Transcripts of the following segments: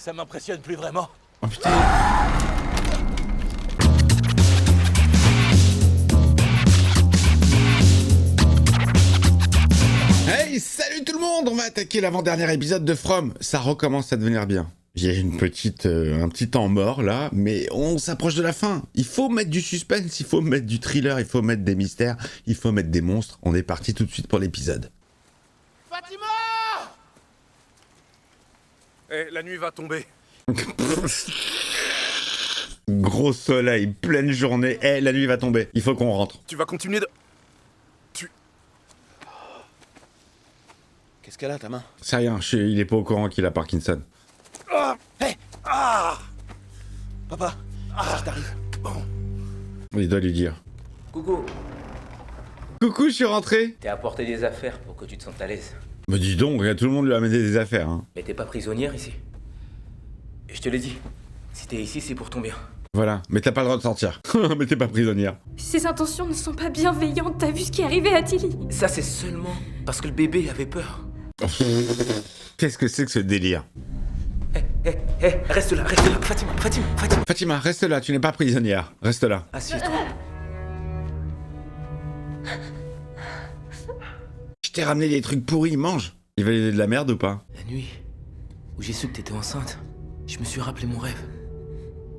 Ça m'impressionne plus vraiment. Oh putain. Hey, salut tout le monde. On va attaquer l'avant-dernier épisode de From. Ça recommence à devenir bien. J'ai un petit temps mort là, mais on s'approche de la fin. Il faut mettre du suspense, il faut mettre du thriller, il faut mettre des mystères, il faut mettre des monstres. On est parti tout de suite pour l'épisode. Fatima! Eh, la nuit va tomber. Gros soleil, pleine journée. Eh, la nuit va tomber. Il faut qu'on rentre. Tu vas continuer de... Qu'est-ce qu'elle a, ta main? C'est rien, il est pas au courant qu'il a Parkinson. Ah! Hey! Ah! Papa, qu'est-ce qui t'arrive? Bon. Il doit lui dire. Coucou, Coucou, je suis rentré. t'es apporté des affaires pour que tu te sentes à l'aise. Bah dis donc, tout le monde lui a amené des affaires. Hein. Mais t'es pas prisonnière ici. Et je te l'ai dit, si t'es ici, c'est pour ton bien. Voilà, mais t'as pas le droit de sortir. Mais t'es pas prisonnière. Ses intentions ne sont pas bienveillantes, t'as vu ce qui est arrivé à Tilly? Ça, c'est seulement parce que le bébé avait peur. Qu'est-ce que c'est que ce délire? Reste là, Fatima. Fatima, reste là, tu n'es pas prisonnière. Reste là. Assieds-toi. Je t'ai ramené des trucs pourris, mange. Il va y de la merde ou pas? La nuit où j'ai su que t'étais enceinte, je me suis rappelé mon rêve.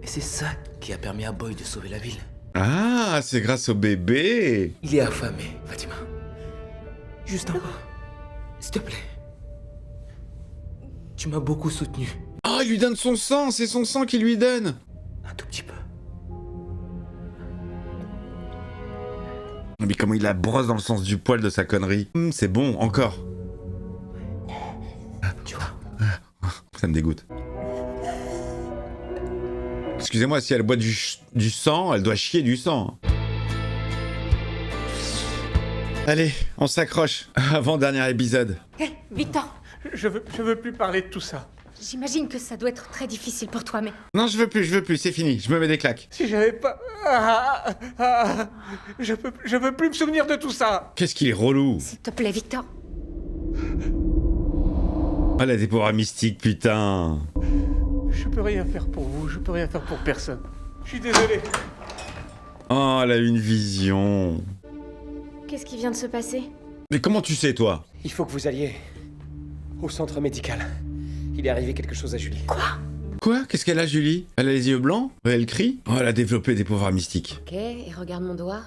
Et c'est ça qui a permis à Boy de sauver la ville. Ah, c'est grâce au bébé. Il est affamé, Fatima. Juste un peu. S'il te plaît. Tu m'as beaucoup soutenu. Oh, il lui donne son sang, c'est son sang qu'il lui donne. Un tout petit peu. Mais comment il la brosse dans le sens du poil de sa connerie. C'est bon, encore. Tu vois. Ça me dégoûte. Excusez-moi, si elle boit du sang, elle doit chier du sang. Allez, on s'accroche. Avant-dernier épisode. Hé, Victor, Je veux plus parler de tout ça. j'imagine que ça doit être très difficile pour toi, mais... Non, je veux plus, c'est fini. Je me mets des claques. Si j'avais pas... je veux plus me souvenir de tout ça. Qu'est-ce qu'il est relou. S'il te plaît, Victor. Oh, elle a des pouvoirs mystiques, putain. Je peux rien faire pour vous, je peux rien faire pour personne. Je suis désolé. Oh, elle a une vision. Qu'est-ce qui vient de se passer? Mais comment tu sais, toi? Il faut que vous alliez au centre médical. Il est arrivé quelque chose à Julie. Quoi? Qu'est-ce qu'elle a, Julie? Elle a les yeux blancs? Elle crie? Oh, elle a développé des pouvoirs mystiques. Ok, et regarde mon doigt.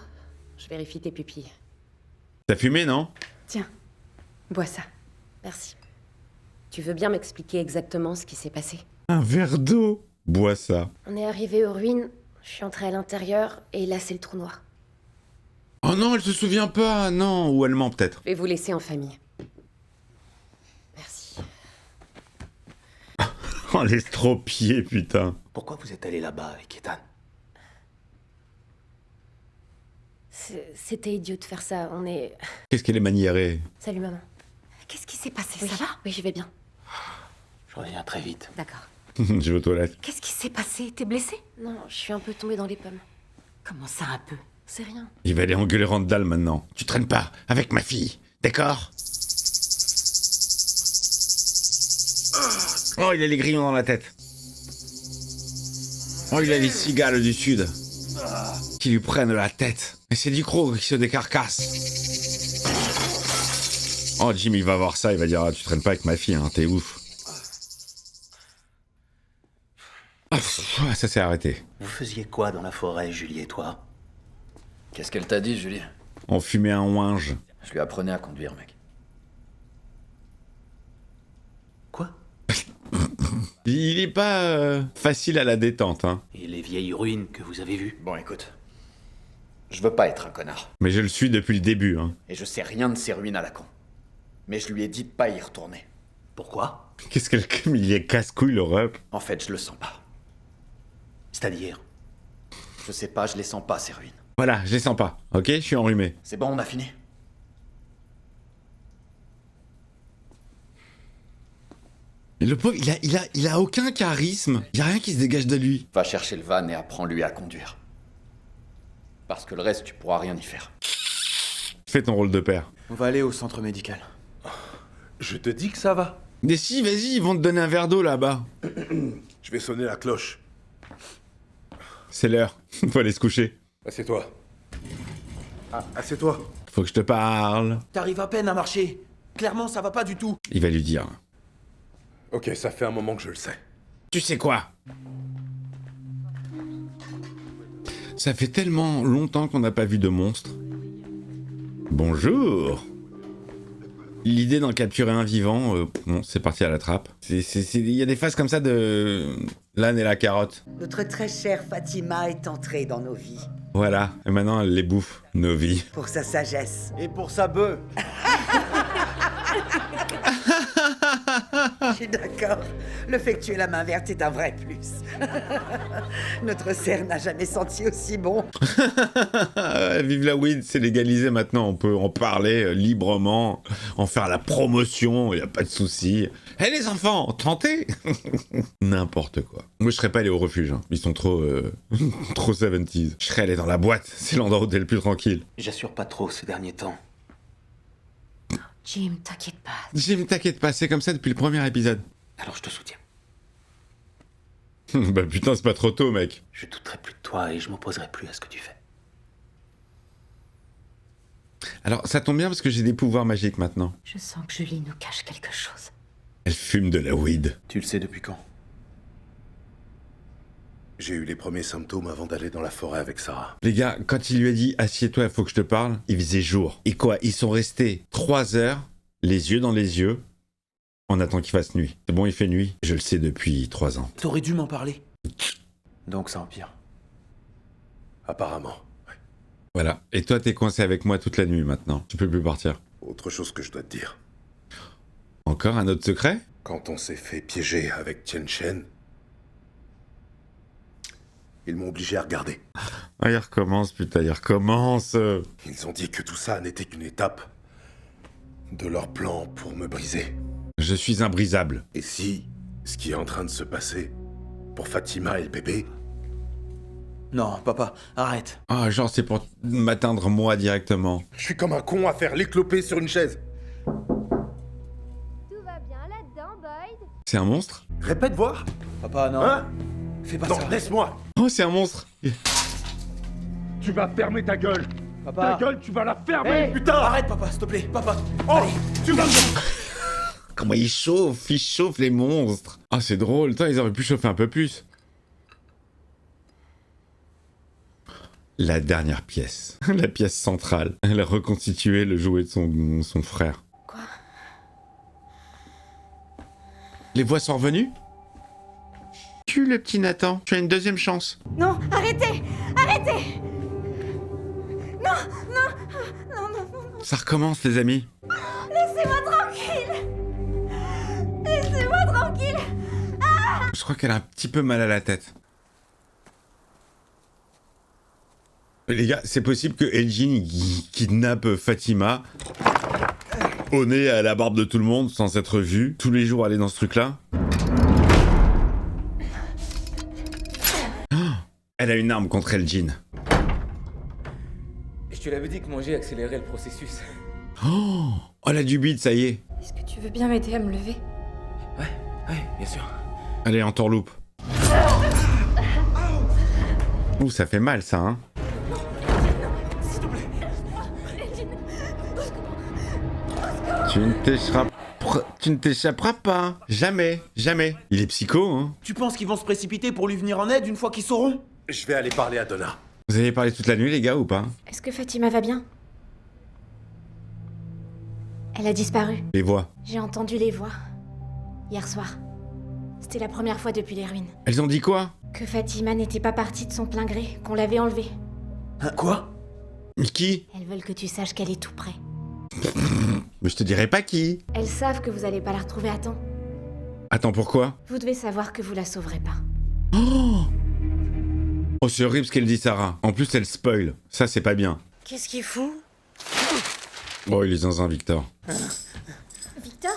Je vérifie tes pupilles. T'as fumé, non? Tiens, bois ça. Merci. Tu veux bien m'expliquer exactement ce qui s'est passé? Un verre d'eau. Bois ça. On est arrivé aux ruines, je suis entrée à l'intérieur, et là c'est le trou noir. Oh non, elle se souvient pas, non. Ou elle ment peut-être. Je vais vous laisser en famille. Merci. Oh, l'estropié, putain. Pourquoi vous êtes allé là-bas avec Ethan? C'était idiot de faire ça, on est... Qu'est-ce qu'elle est maniérée. Salut maman. Qu'est-ce qui s'est passé? Oui, Ça va? Oui, je vais bien. Je reviens très vite. D'accord. Je vais aux toilettes. Qu'est-ce qui s'est passé? T'es blessé? Non, je suis un peu tombée dans les pommes. Comment ça, un peu? C'est rien. Il va aller engueuler Randall maintenant. Tu traînes pas avec ma fille, d'accord? Oh, il a les grillons dans la tête. Oh, il a les cigales du sud qui lui prennent la tête. Et c'est du croc qui se décarcasse. Oh, Jim, il va voir ça, il va dire, ah, tu traînes pas avec ma fille, hein, t'es ouf. Ah, ça s'est arrêté. Vous faisiez quoi dans la forêt, Julie et toi? Qu'est-ce qu'elle t'a dit, Julie? On fumait un ouinge. Je lui apprenais à conduire, mec. Quoi? Il est pas facile à la détente, hein. Et les vieilles ruines que vous avez vues? Bon, écoute. Je veux pas être un connard. Mais je le suis depuis le début, hein. Et je sais rien de ces ruines à la con. Mais je lui ai dit de pas y retourner. Pourquoi? Qu'est-ce qu'elle... Comme il est casse-couille, le rep. En fait, je le sens pas. C'est-à-dire? Je sais pas, je les sens pas, ces ruines. Voilà, je les sens pas, ok? Je suis enrhumé. C'est bon, on a fini. Et le pauvre, il a aucun charisme. Il y a rien qui se dégage de lui. Va chercher le van et apprends-lui à conduire. Parce que le reste, tu pourras rien y faire. Fais ton rôle de père. On va aller au centre médical. Je te dis que ça va. Mais si, vas-y, ils vont te donner un verre d'eau là-bas. Je vais sonner la cloche. C'est l'heure. Faut aller se coucher. Assieds-toi. Assieds-toi. Faut que je te parle. T'arrives à peine à marcher. Clairement, ça va pas du tout. Il va lui dire. Ok, ça fait un moment que je le sais. Tu sais quoi? Ça fait tellement longtemps qu'on n'a pas vu de monstre. Bonjour. L'idée d'en capturer un vivant, bon, c'est parti à la trappe. Il y a des phases comme ça de l'âne et la carotte. Notre très chère Fatima est entrée dans nos vies. Voilà, et maintenant elle les bouffe, nos vies. Pour sa sagesse. Et pour sa bœuf. Je suis d'accord. Le fait que tu aies la main verte est un vrai plus. Notre cerf n'a jamais senti aussi bon. Vive la weed, c'est légalisé maintenant, on peut en parler librement, en faire la promotion, y a pas de souci. Hé les enfants, tentez. N'importe quoi. Moi je serais pas allé au refuge, hein. Ils sont trop trop 70s. Je serais allé dans la boîte, c'est l'endroit où t'es le plus tranquille. J'assure pas trop ces derniers temps. Jim, t'inquiète pas. Jim, t'inquiète pas, c'est comme ça depuis le premier épisode. Alors je te soutiens. Bah putain, c'est pas trop tôt, mec. Je douterai plus de toi et je m'opposerai plus à ce que tu fais. Alors, ça tombe bien parce que j'ai des pouvoirs magiques maintenant. Je sens que Julie nous cache quelque chose. Elle fume de la weed. Tu le sais depuis quand? J'ai eu les premiers symptômes avant d'aller dans la forêt avec Sarah. Les gars, quand il lui a dit « Assieds-toi, il faut que je te parle », il faisait jour. Et quoi, ils sont restés 3 heures, les yeux dans les yeux, on attend qu'il fasse nuit. C'est bon, il fait nuit. Je le sais depuis 3 ans. T'aurais dû m'en parler. Donc ça empire. Apparemment. Voilà. Et toi, t'es coincé avec moi toute la nuit maintenant. Tu peux plus partir. Autre chose que je dois te dire. Encore un autre secret? Quand on s'est fait piéger avec Tien Shen, ils m'ont obligé à regarder. Ah, il recommence, putain, il recommence. Ils ont dit que tout ça n'était qu'une étape de leur plan pour me briser. Je suis imbrisable. Et si ce qui est en train de se passer pour Fatima et le bébé, Non, papa, arrête. Ah, genre, c'est pour m'atteindre moi directement. je suis comme un con à faire l'éclopé sur une chaise. Tout va bien là-dedans, Boyd? C'est un monstre? Répète voir. Papa, non. Hein? Fais pas Non, ça. laisse-moi. Oh, c'est un monstre. Tu vas fermer ta gueule. Papa. Ta gueule, tu vas la fermer. Hey, Putain. arrête, papa, s'il te plaît, papa. Oh, tu vas... Comment ils chauffent les monstres. Ah, c'est drôle. Toi, ils auraient pu chauffer un peu plus. La dernière pièce. La pièce centrale. Elle a reconstitué le jouet de son frère. Quoi? Les voix sont revenues? Tu, le petit Nathan, tu as une deuxième chance. Non, arrêtez! Arrêtez! Non, non, non, non, non, Ça recommence, les amis. laissez-moi tranquille! Laissez-moi tranquille! Je crois qu'elle a un petit peu mal à la tête. Les gars, c'est possible que Elgin kidnappe Fatima au nez à la barbe de tout le monde sans être vu, tous les jours aller dans ce truc-là. Oh, elle a une arme contre Elgin. Je te l'avais dit que manger accélérait le processus. Oh, elle a du bide, ça y est. Est-ce que tu veux bien m'aider à me lever? Ouais, bien sûr. Elle est en tourloupe. Ouh, ça fait mal, ça, hein. Tu ne t'échapperas pas. Jamais, jamais. Il est psycho, hein. Tu penses qu'ils vont se précipiter pour lui venir en aide une fois qu'ils sauront? Je vais aller parler à Donna. Vous avez parlé toute la nuit, les gars, ou pas? Est-ce que Fatima va bien? Elle a disparu. Les voix. J'ai entendu les voix. Hier soir. C'était la première fois depuis les ruines. Elles ont dit quoi? Que Fatima n'était pas partie de son plein gré, qu'on l'avait enlevée. Hein, quoi? Mais qui? Elles veulent que tu saches qu'elle est tout près. Mais je te dirai pas qui. Elles savent que vous allez pas la retrouver à temps. Attends, pourquoi? Vous devez savoir que vous la sauverez pas. Oh, c'est horrible ce qu'elle dit, Sarah. En plus, elle spoil. Ça, c'est pas bien. Qu'est-ce qu'il fout? Oh, il est zinzin, Victor. Victor?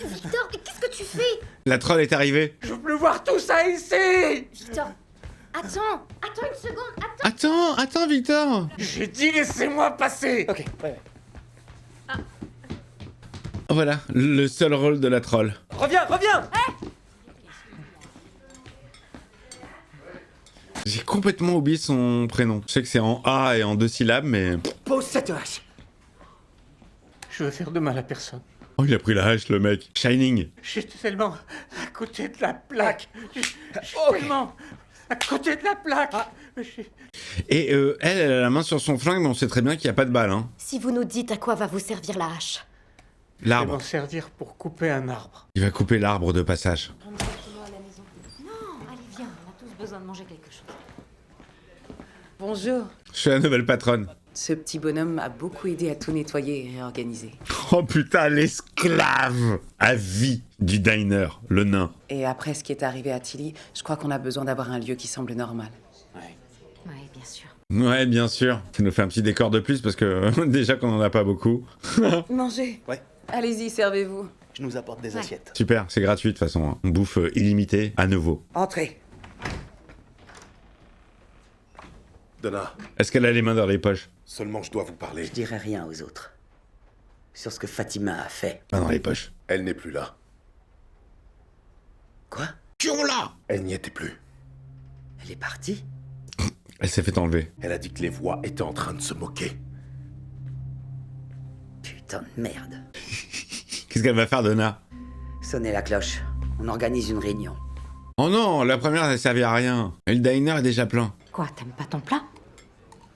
Victor, mais qu'est-ce que tu fais? La troll est arrivée. Je veux plus voir tout ça ici. Victor, attends une seconde, Attends, Victor. J'ai dit laissez-moi passer. Ok, ouais. Voilà, le seul rôle de la troll. Reviens, reviens! J'ai complètement oublié son prénom. Je sais que c'est en A et en 2 syllabes, mais... Pose cette hache! Je veux faire de mal à personne. Oh, il a pris la hache, le mec. Shining. J'étais tellement à côté de la plaque. J'étais Ok. tellement à côté de la plaque. Et elle a la main sur son flingue, mais on sait très bien qu'il n'y a pas de balle, hein. Si vous nous dites à quoi va vous servir la hache. Je vais L'arbre. m'en servir pour couper un arbre. Il va couper l'arbre de passage. Non, allez, viens, on a tous besoin de manger quelque chose. Bonjour. Je suis la nouvelle patronne. Ce petit bonhomme m'a beaucoup aidé à tout nettoyer et réorganiser. Oh putain, l'esclave à vie du diner, le nain. Et après ce qui est arrivé à Tilly, je crois qu'on a besoin d'avoir un lieu qui semble normal. Ouais, bien sûr. Ouais, bien sûr. Ça nous fait un petit décor de plus parce que déjà qu'on en a pas beaucoup. Mangez. Ouais. Allez-y, servez-vous. Je nous apporte des assiettes. Super, c'est gratuit de toute façon, hein. On bouffe illimité à nouveau. Entrez. Donna, Est-ce qu'elle a les mains dans les poches? seulement je dois vous parler. Je dirai rien aux autres. Sur ce que Fatima a fait. Mains dans les poches. Elle n'est plus là. Quoi? Tuons-la! Elle n'y était plus. Elle est partie? Elle s'est fait enlever. Elle a dit que les voix étaient en train de se moquer. Putain de merde. Qu'est-ce qu'elle va faire, Donna? Sonnez la cloche. On organise une réunion. Oh non, la première, elle servait à rien. Et le diner est déjà plein. Quoi, t'aimes pas ton plat?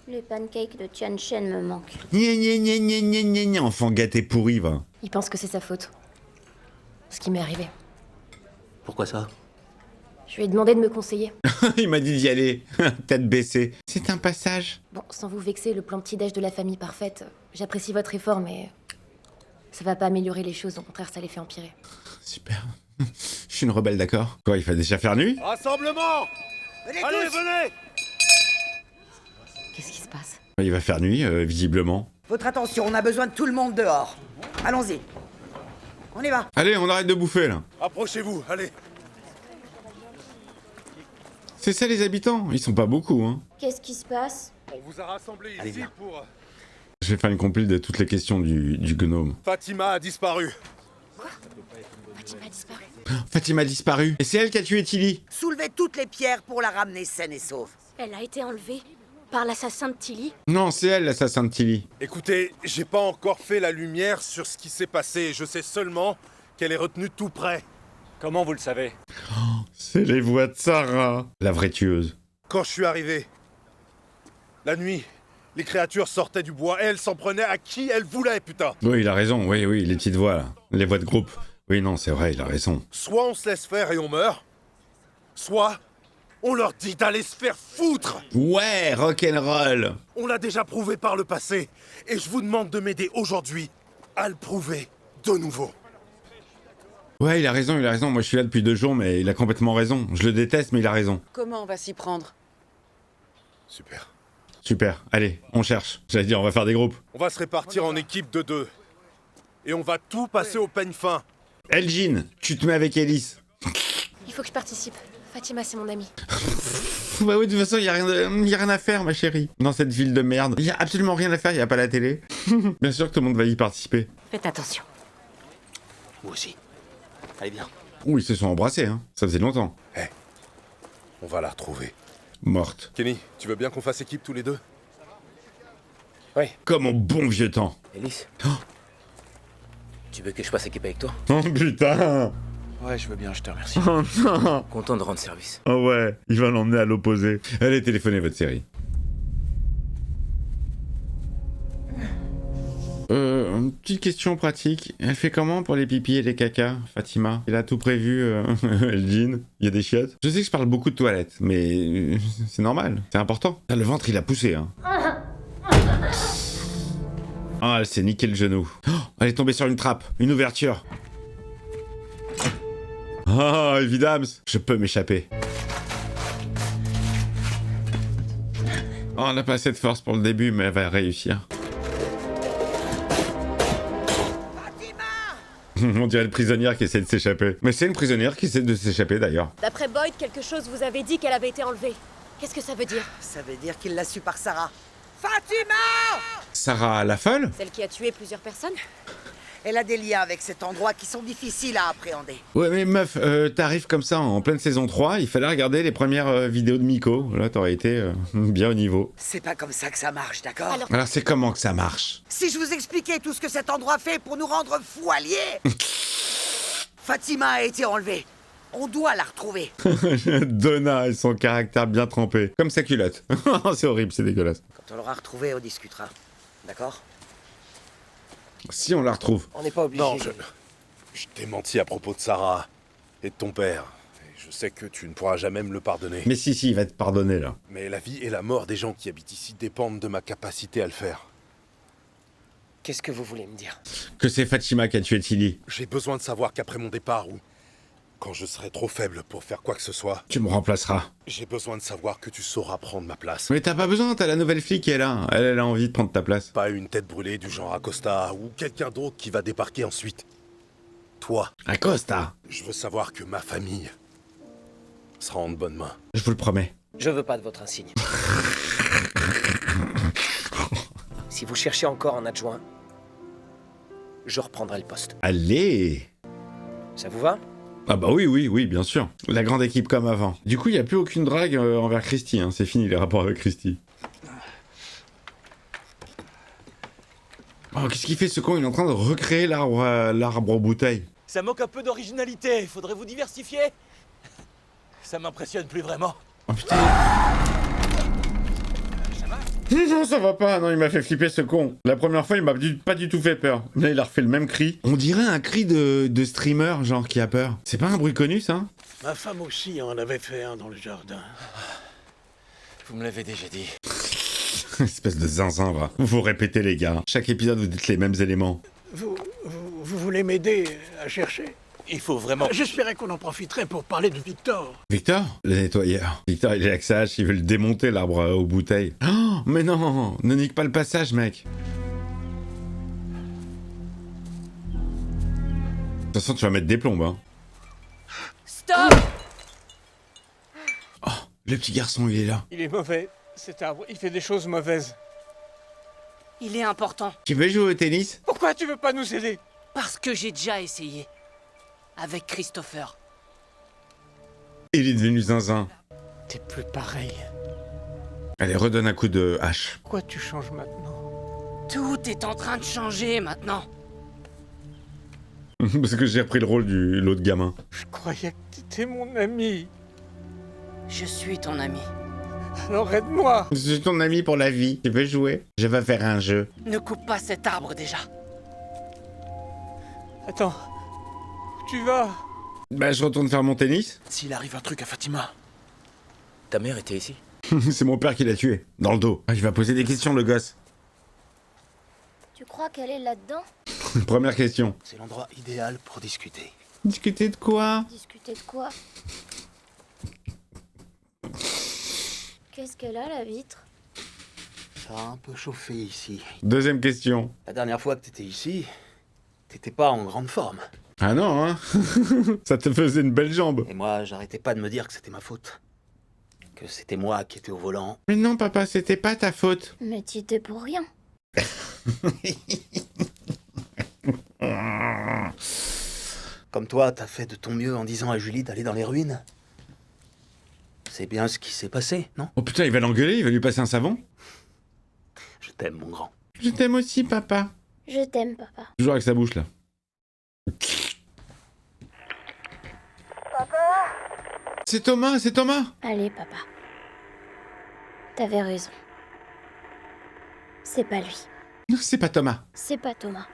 Les pancakes de Tian Shen me manquent. Gna gna gna gna gna gna gna, enfant gâté pourri, va. Il pense que c'est sa faute. Ce qui m'est arrivé. Pourquoi ça? Je lui ai demandé de me conseiller. Il m'a dit d'y aller, tête baissée. C'est un passage. Bon, sans vous vexer, le plan petit-déj de la famille parfaite, j'apprécie votre effort, mais ça va pas améliorer les choses, au contraire, ça les fait empirer. Super. Je suis une rebelle, d'accord? Quoi, il va déjà faire nuit? Rassemblement! Allez, venez! Qu'est-ce qui se passe? Il va faire nuit, visiblement. Votre attention, on a besoin de tout le monde dehors. Allons-y. On y va. Allez, on arrête de bouffer, là. Approchez-vous, allez! C'est ça, les habitants? Ils sont pas beaucoup, hein. Qu'est-ce qui se passe? On vous a rassemblés ici pour... Je vais faire une compile de toutes les questions du gnome. Fatima a disparu. Fatima a disparu. Fatima a disparu. Et c'est elle qui a tué Tilly. Soulevez toutes les pierres pour la ramener saine et sauve. Elle a été enlevée par l'assassin de Tilly. Non, c'est elle, l'assassin de Tilly. Écoutez, j'ai pas encore fait la lumière sur ce qui s'est passé. Je sais seulement qu'elle est retenue tout près. Comment vous le savez? C'est les voix de Sarah. La vraie tueuse. Quand je suis arrivé, la nuit, les créatures sortaient du bois et elles s'en prenaient à qui elles voulaient, putain. Oui, il a raison. Oui, oui, les petites voix, là. Les voix de groupe. Oui, non, c'est vrai, il a raison. Soit on se laisse faire et on meurt, soit on leur dit d'aller se faire foutre. Ouais, rock'n'roll. On l'a déjà prouvé par le passé, et je vous demande de m'aider aujourd'hui à le prouver de nouveau. Ouais, il a raison, il a raison. Moi, je suis là depuis 2 jours, mais il a complètement raison. Je le déteste, mais il a raison. Comment on va s'y prendre? Super. Super, allez, on cherche. J'allais dire, on va faire des groupes. On va se répartir en équipe de 2. Et on va tout passer au peigne fin. Elgin, tu te mets avec Elise. Il faut que je participe. Fatima, c'est mon amie. Bah oui, de toute façon, y a rien à faire, ma chérie. Dans cette ville de merde. Y a absolument rien à faire, y a pas la télé. Bien sûr que tout le monde va y participer. Faites attention. Moi aussi. Allez, viens. Ouh, ils se sont embrassés, hein. Ça faisait longtemps. On va la retrouver. Morte. Kenny, tu veux bien qu'on fasse équipe tous les deux? Comme au bon vieux temps. Elise. Tu veux que je fasse équipe avec toi? Oh putain. Ouais, je veux bien, je te remercie. Oh non. Content de rendre service. Oh ouais, il va l'emmener à l'opposé. Allez, téléphonez votre série. Une petite question pratique. Elle fait comment pour les pipis et les cacas, Fatima? Elle a tout prévu, Elgin. Il y a des chiottes. Je sais que je parle beaucoup de toilettes, mais c'est normal, c'est important. Ah, le ventre, il a poussé, hein. Ah, elle s'est niqué le genou. Oh, elle est tombée sur une trappe, une ouverture. Ah, évidemment, je peux m'échapper. Oh, on n'a pas assez de force pour le début, mais elle va réussir. On dirait une prisonnière qui essaie de s'échapper. Mais c'est une prisonnière qui essaie de s'échapper d'ailleurs. D'après Boyd, quelque chose vous avait dit qu'elle avait été enlevée. Qu'est-ce que ça veut dire? Ça veut dire qu'il l'a su par Sarah. Fatima! Sarah la folle? Celle qui a tué plusieurs personnes? Elle a des liens avec cet endroit qui sont difficiles à appréhender. Ouais, mais meuf, t'arrives comme ça en pleine saison 3, il fallait regarder les premières vidéos de Miko. Là, t'aurais été bien au niveau. C'est pas comme ça que ça marche, d'accord? Alors, c'est comment que ça marche? Si je vous expliquais tout ce que cet endroit fait pour nous rendre fous alliés... Fatima a été enlevée. On doit la retrouver. Donna et son caractère bien trempé. Comme sa culotte. C'est horrible, c'est dégueulasse. Quand on l'aura retrouvée, on discutera. D'accord? Si on la retrouve. On n'est pas obligé. Non, je t'ai menti à propos de Sarah et de ton père. Et je sais que tu ne pourras jamais me le pardonner. Mais si, il va te pardonner, là. Mais la vie et la mort des gens qui habitent ici dépendent de ma capacité à le faire. Qu'est-ce que vous voulez me dire? Que c'est Fatima qui a tué Tilly. J'ai besoin de savoir qu'après mon départ ou quand je serai trop faible pour faire quoi que ce soit, Tu me remplaceras. j'ai besoin de savoir que tu sauras prendre ma place. Mais t'as pas besoin, t'as la nouvelle fille qui est là. Elle a envie de prendre ta place. Pas une tête brûlée du genre Acosta ou quelqu'un d'autre qui va débarquer ensuite. Toi, Acosta. je veux savoir que ma famille sera en de bonnes mains. Je vous le promets. Je veux pas de votre insigne. Si vous cherchez encore un adjoint, je reprendrai le poste. Allez. Ça vous va? Ah bah oui, bien sûr. La grande équipe comme avant. Du coup, il n'y a plus aucune drague envers Christy, hein. C'est fini les rapports avec Christy. Oh, qu'est-ce qu'il fait ce con? Il est en train de recréer l'arbre aux bouteilles. Ça manque un peu d'originalité, faudrait vous diversifier. Ça m'impressionne plus vraiment. Oh putain. Non, ça va pas. Non, il m'a fait flipper ce con. La première fois, il m'a pas du tout fait peur. Là, il a refait le même cri. On dirait un cri de streamer, genre, qui a peur. C'est pas un bruit connu, ça? Ma femme aussi en avait fait un dans le jardin. Vous me l'avez déjà dit. Espèce de zinzin, va. Vous répétez, les gars. Chaque épisode, vous dites les mêmes éléments. Vous voulez m'aider à chercher? Il faut vraiment... J'espérais qu'on en profiterait pour parler de Victor. Victor? Le nettoyeur. Victor, il est avec sa hache, il veut le démonter, l'arbre aux bouteilles. Oh, mais non, ne nique pas le passage, mec. De toute façon, tu vas mettre des plombes, hein. Stop! Oh, le petit garçon, il est là. Il est mauvais, cet arbre. Il fait des choses mauvaises. Il est important. Tu veux jouer au tennis? Pourquoi tu veux pas nous aider? Parce que j'ai déjà essayé. Avec Christopher. Il est devenu zinzin. T'es plus pareil. Allez, redonne un coup de hache. Pourquoi tu changes maintenant? Tout est en train de changer maintenant. Parce que j'ai repris le rôle de l'autre gamin. Je croyais que t'étais mon ami. Je suis ton ami. Alors aide-moi. Je suis ton ami pour la vie. Tu veux jouer? Je vais faire un jeu. Ne coupe pas cet arbre déjà. Attends. Où tu vas? Bah, je retourne faire mon tennis. S'il arrive un truc à Fatima... Ta mère était ici? C'est mon père qui l'a tué. Dans le dos. Ah, il va poser des questions, le gosse. Tu crois qu'elle est là-dedans? Première question. C'est l'endroit idéal pour discuter. Discuter de quoi? Discuter de quoi? Qu'est-ce qu'elle a, la vitre? Ça a un peu chauffé ici. Deuxième question. La dernière fois que t'étais ici, t'étais pas en grande forme. Ah non, hein. Ça te faisait une belle jambe. Et moi, j'arrêtais pas de me dire que c'était ma faute. Que c'était moi qui étais au volant. Mais non, papa, c'était pas ta faute. Mais t'y étais pour rien. Comme toi, t'as fait de ton mieux en disant à Julie d'aller dans les ruines. C'est bien ce qui s'est passé, non? Oh putain, il va l'engueuler, il va lui passer un savon. Je t'aime, mon grand. Je t'aime aussi, papa. Je t'aime, papa. Toujours avec sa bouche, là. C'est Thomas, c'est Thomas. Allez, papa. T'avais raison. C'est pas lui. Non, c'est pas Thomas. C'est pas Thomas.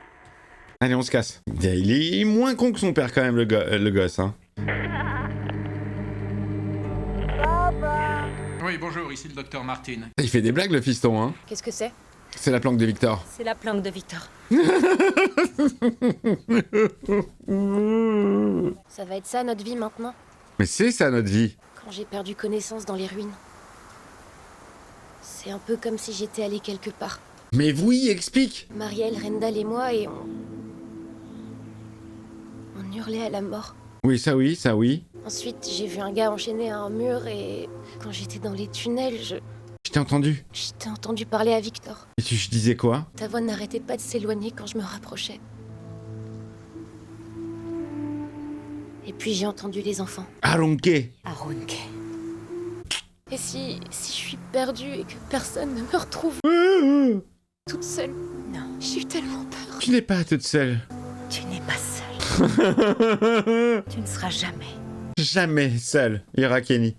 Allez, on se casse. Il est moins con que son père, quand même, le gosse, hein. Oui, bonjour, ici le docteur Martin. Il fait des blagues, le fiston, hein. Qu'est-ce que c'est? C'est la planque de Victor. C'est la planque de Victor. Ça va être ça notre vie maintenant? Mais c'est ça, notre vie. Quand j'ai perdu connaissance dans les ruines. C'est un peu comme si j'étais allée quelque part. Mais oui, explique. Marielle, Rendal et moi, et on hurlait à la mort. Oui, ça oui, ça oui. Ensuite, j'ai vu un gars enchaîné à un mur et quand j'étais dans les tunnels, Je t'ai entendu. je t'ai entendu parler à Victor. Et tu disais quoi? Ta voix n'arrêtait pas de s'éloigner quand je me rapprochais. Et puis j'ai entendu les enfants. Arunke. Arunke. Et si je suis perdue et que personne ne me retrouve toute seule? Non. J'ai eu tellement peur. Tu n'es pas toute seule. Tu n'es pas seule. Tu ne seras jamais. Jamais seule, Irakeni.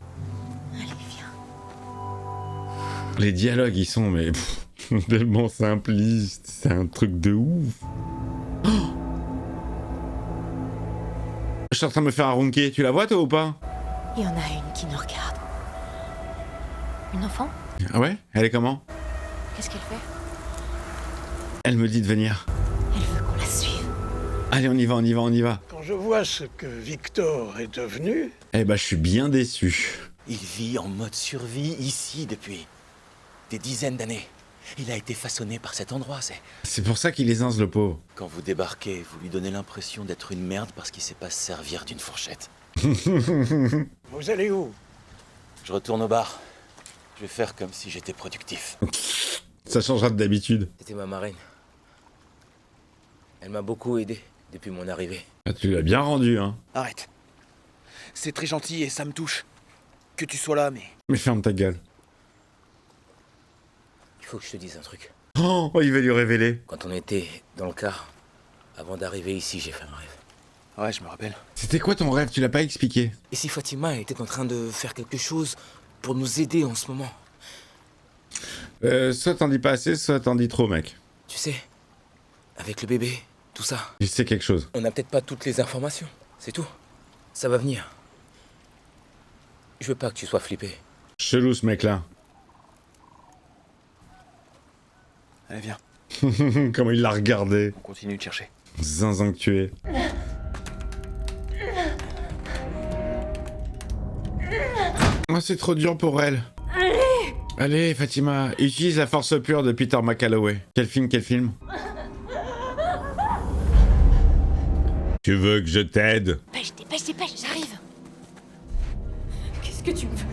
Allez, viens. Les dialogues, ils sont mais tellement simplistes. C'est un truc de ouf. Oh, je suis en train de me faire arunker. Tu la vois, toi, ou pas? Il y en a une qui nous regarde. Une enfant? Ah ouais? Elle est comment? Qu'est-ce qu'elle fait? Elle me dit de venir. Elle veut qu'on la suive. Allez, on y va, on y va, on y va. Quand je vois ce que Victor est devenu... Eh ben, je suis bien déçu. Il vit en mode survie ici depuis des dizaines d'années. Il a été façonné par cet endroit, c'est... C'est pour ça qu'il est zinze, le pauvre. Quand vous débarquez, vous lui donnez l'impression d'être une merde parce qu'il sait pas se servir d'une fourchette. Vous allez où? Je retourne au bar. Je vais faire comme si j'étais productif. Ça changera d'habitude. C'était ma marraine. Elle m'a beaucoup aidé depuis mon arrivée. Ah, tu l'as bien rendu, hein. Arrête. C'est très gentil et ça me touche. Que tu sois là, mais... Mais ferme ta gueule. Il faut que je te dise un truc. Oh, il va lui révéler. Quand on était dans le car, avant d'arriver ici, j'ai fait un rêve. Ouais, je me rappelle. C'était quoi ton rêve? Tu l'as pas expliqué. Et si Fatima était en train de faire quelque chose pour nous aider en ce moment? Soit t'en dis pas assez, soit t'en dis trop, mec. Tu sais, avec le bébé, tout ça. Je sais quelque chose. On n'a peut-être pas toutes les informations, c'est tout. Ça va venir. Je veux pas que tu sois flippé. Chelou, ce mec-là. Allez, viens. Comment il l'a regardé. On continue de chercher. Zinzin que tu es. Oh, c'est trop dur pour elle. Allez, Fatima, utilise la force pure de Peter McCalloway. Quel film? Tu veux que je t'aide? Dépêche, j'arrive. Qu'est-ce que tu me veux?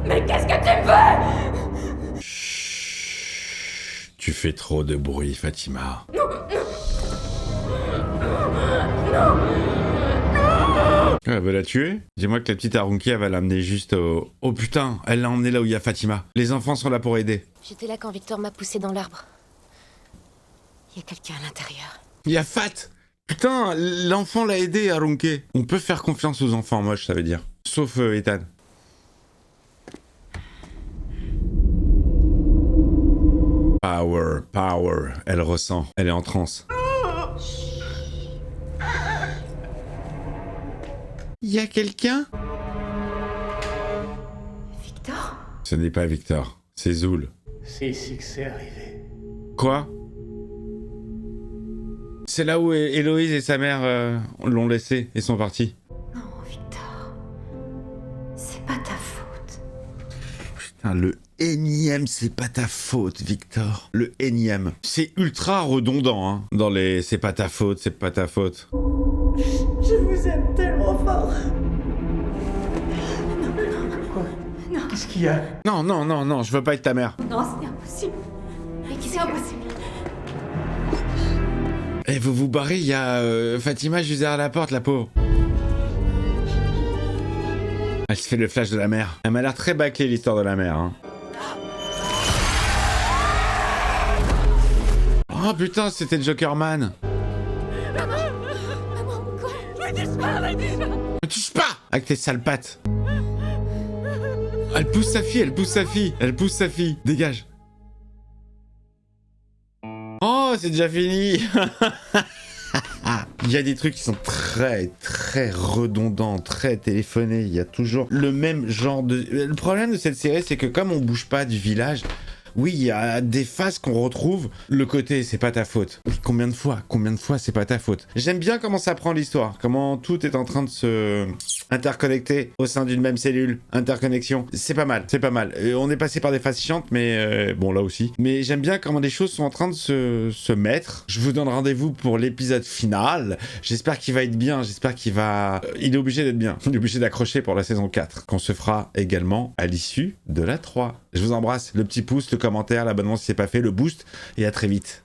Mais qu'est-ce que tu me veux? Chut, tu fais trop de bruit, Fatima. Elle veut la tuer? Dis-moi que la petite Arunki, elle va l'amener juste au... Oh putain, elle l'a emmené là où il y a Fatima. Les enfants sont là pour aider. J'étais là quand Victor m'a poussé dans l'arbre. Il y a quelqu'un à l'intérieur. Il y a Fat! Putain, l'enfant l'a aidé, Arunke. On peut faire confiance aux enfants moches, ça veut dire. Sauf Ethan. Power. Elle ressent. Elle est en transe. Y a quelqu'un? Victor? Ce n'est pas Victor, c'est Zoul. C'est ici que c'est arrivé. Quoi? C'est là où Héloïse et sa mère l'ont laissé et sont partis. Non, Victor. C'est pas ta faute. Putain, le énième, c'est pas ta faute, Victor. Le énième. C'est ultra redondant, hein. Dans les c'est pas ta faute, c'est pas ta faute. Je vous aime tellement fort. Quoi? Qu'est-ce qu'il y a? Non, je veux pas être ta mère. Non, c'est impossible. Mais C'est impossible. Eh, vous vous barrez, il y a Fatima juste derrière la porte, la pauvre. Elle se fait le flash de la mère. Elle m'a l'air très bâclée, l'histoire de la mère, hein. Oh putain, c'était Jokerman. Ne touche pas avec tes sales pattes. Elle pousse sa fille. Dégage. Oh, c'est déjà fini. Il y a des trucs qui sont très redondants, très téléphonés. Il y a toujours le même genre de... Le problème de cette série, c'est que comme on bouge pas du village... Oui, il y a des phases qu'on retrouve. Le côté, c'est pas ta faute. Combien de fois c'est pas ta faute. J'aime bien comment ça prend l'histoire. Comment tout est en train de se interconnecter au sein d'une même cellule. Interconnexion. C'est pas mal. On est passé par des phases chiantes, mais bon, là aussi. Mais j'aime bien comment des choses sont en train de se mettre. Je vous donne rendez-vous pour l'épisode final. J'espère qu'il va être bien. Il est obligé d'être bien. Il est obligé d'accrocher pour la saison 4. Qu'on se fera également à l'issue de la 3. Je vous embrasse. Le petit pouce, le commentaire, l'abonnement si c'est pas fait, le boost. Et à très vite.